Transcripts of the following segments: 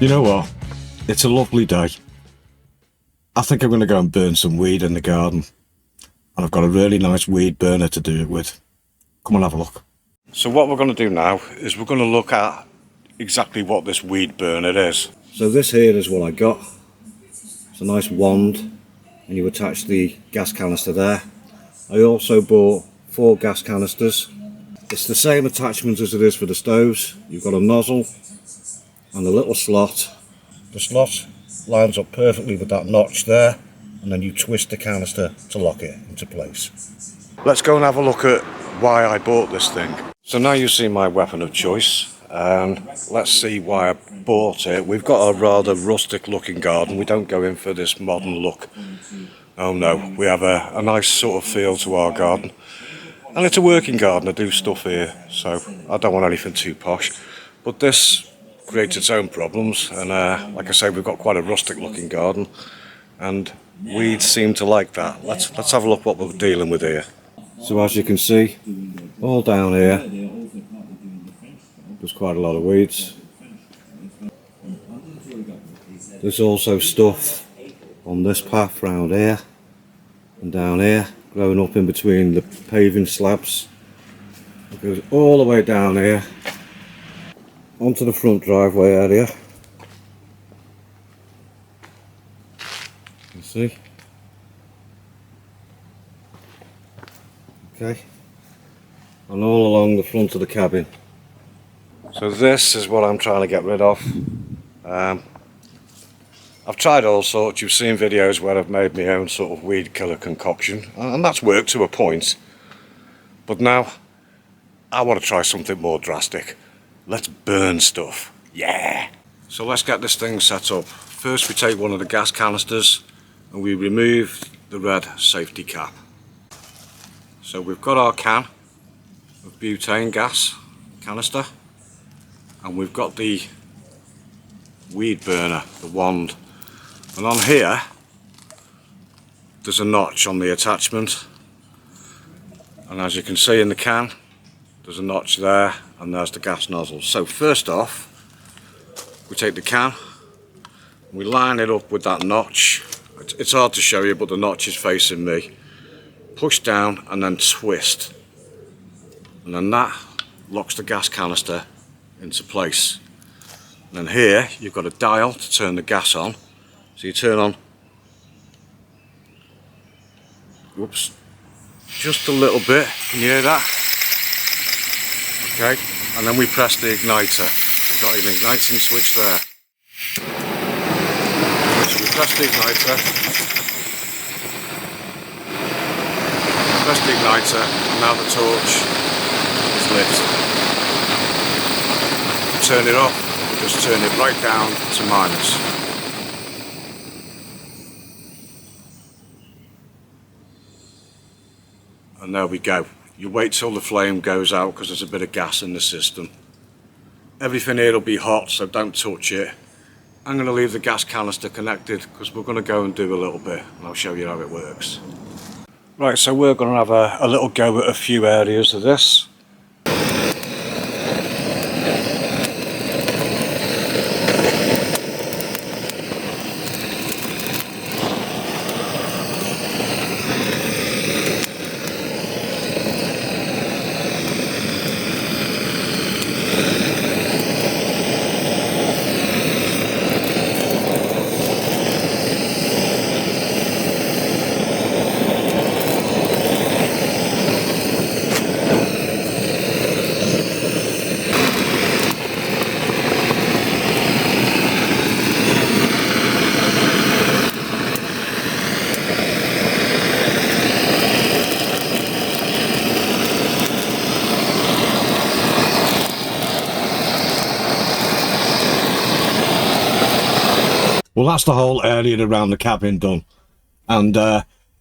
You know what? It's a lovely day. I think I'm going to go and burn some weed in the garden. And I've got a really nice weed burner to do it with. Come and have a look. So what we're going to do now is we're going to look at exactly what this weed burner is. So this here is what I got. It's a nice wand and you attach the gas canister there. I also bought 4 gas canisters. It's the same attachment as it is for the stoves. You've got a nozzle and a little slot. The slot lines up perfectly with that notch there, and then you twist the canister to lock it into place. Let's go and have a look at why I bought this thing. So now you see my weapon of choice, and let's see why I bought it. We've got a rather rustic looking garden. We don't go in for this modern look. Oh no, we have a nice sort of feel to our garden. And it's a working garden. I do stuff here, so I don't want anything too posh. But this creates its own problems, and like I say, we've got quite a rustic looking garden, and weeds seem to like that. Let's have a look what we're dealing with here. So as you can see, all down here, there's quite a lot of weeds. There's also stuff on this path round here and down here, growing up in between the paving slabs. It goes all the way down here onto the front driveway area. You see? Okay. And all along the front of the cabin. So this is what I'm trying to get rid of. I've tried all sorts. You've seen videos where I've made my own sort of weed killer concoction, and that's worked to a point. But now I want to try something more drastic. Let's burn stuff. Yeah! So let's get this thing set up. First we take one of the gas canisters and we remove the red safety cap. So we've got our can of butane gas canister, and we've got the weed burner, the wand. And on here there's a notch on the attachment, and as you can see in the can there's a notch there, and there's the gas nozzle. So first off, we take the can, we line it up with that notch. It's hard to show you, but the notch is facing me. Push down and then twist, and then that locks the gas canister into place. And then here you've got a dial to turn the gas on. So you turn on, whoops, just a little bit, can you hear that? Okay, and then we press the igniter. We've got an igniting switch there. So we press the igniter, and now the torch is lit. Turn it off, we just turn it right down to minus. And there we go. You wait till the flame goes out because there's a bit of gas in the system. Everything here will be hot, so don't touch it. I'm going to leave the gas canister connected because we're going to go and do a little bit, and I'll show you how it works. Right, so we're going to have a little go at a few areas of this. Well, that's the whole area around the cabin done, and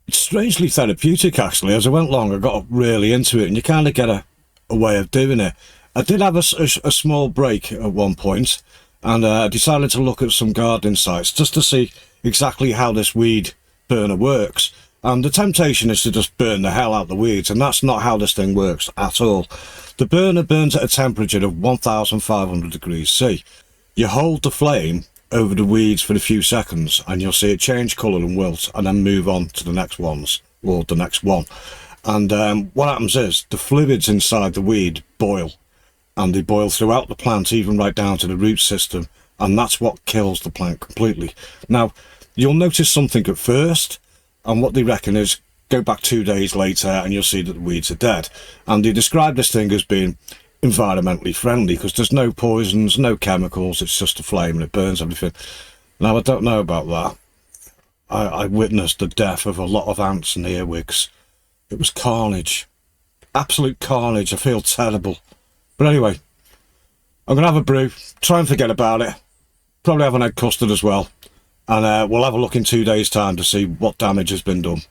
it's strangely therapeutic actually. As I went along I got really into it, and you kind of get a way of doing it. I did have a small break at one point, and I decided to look at some gardening sites just to see exactly how this weed burner works. And the temptation is to just burn the hell out the weeds, and that's not how this thing works at all. The burner burns at a temperature of 1500 degrees C. You hold the flame over the weeds for a few seconds and you'll see it change colour and wilt and then move on to the next ones, or the next one. And what happens is the fluids inside the weed boil, and they boil throughout the plant, even right down to the root system, and that's what kills the plant completely. Now, you'll notice something at first, and what they reckon is go back 2 days later and you'll see that the weeds are dead. And they describe this thing as being environmentally friendly because there's no poisons, no chemicals, it's just a flame and it burns everything. Now, I don't know about that. I witnessed the death of a lot of ants and earwigs. It was carnage, absolute carnage. I feel terrible. But anyway, I'm gonna have a brew, try and forget about it, probably have an egg custard as well, and we'll have a look in 2 days time to see what damage has been done.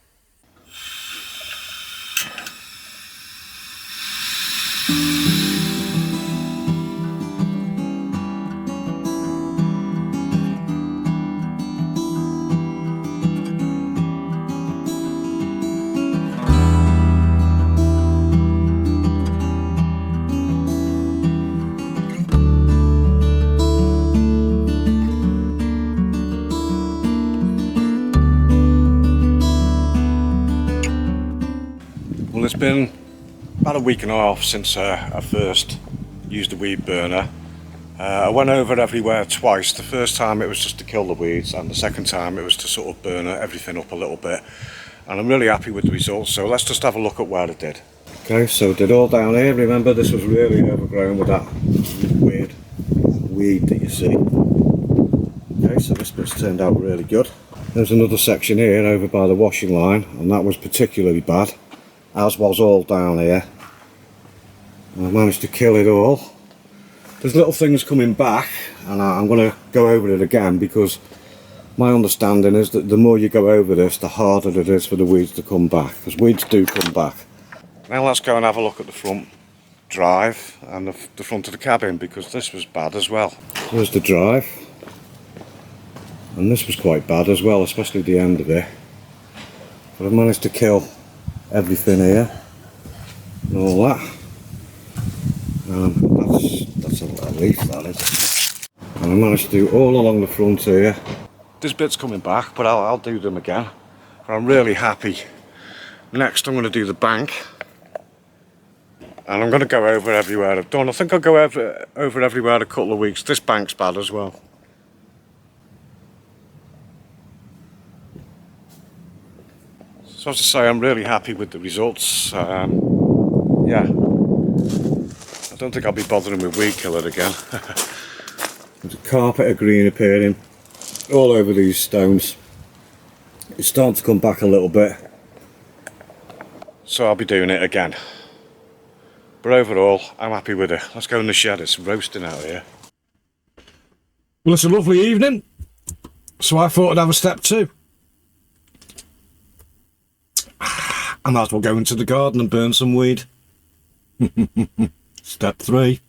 Well, it's been about a week and a half since I first used the weed burner. I went over everywhere twice. The first time it was just to kill the weeds, and the second time it was to sort of burn everything up a little bit. And I'm really happy with the results, so let's just have a look at what I did. Okay, so I did all down here. Remember, this was really overgrown with that weird weed that you see. Okay, so this bit's turned out really good. There's another section here over by the washing line, and that was particularly bad, as was all down here. And I managed to kill it all. There's little things coming back, and I'm going to go over it again, because my understanding is that the more you go over this, the harder it is for the weeds to come back, because weeds do come back. Now let's go and have a look at the front drive and the front of the cabin, because this was bad as well. There's the drive, and this was quite bad as well, especially the end of it. But I've managed to kill everything here and all that. That's a lot of leaf, that is. And I managed to do all along the front here. This bit's coming back, but I'll do them again. But I'm really happy. Next I'm going to do the bank, and I'm going to go over everywhere I've done. I think I'll go over everywhere a couple of weeks. This bank's bad as well. So as I say, I'm really happy with the results. Yeah, I don't think I'll be bothering with weed killer again. There's a carpet of green appearing all over these stones. It's starting to come back a little bit, so I'll be doing it again. But overall, I'm happy with it. Let's go in the shed. It's roasting out here. Well, it's a lovely evening, so I thought I'd have a step two. I might as well go into the garden and burn some weed. Step 3.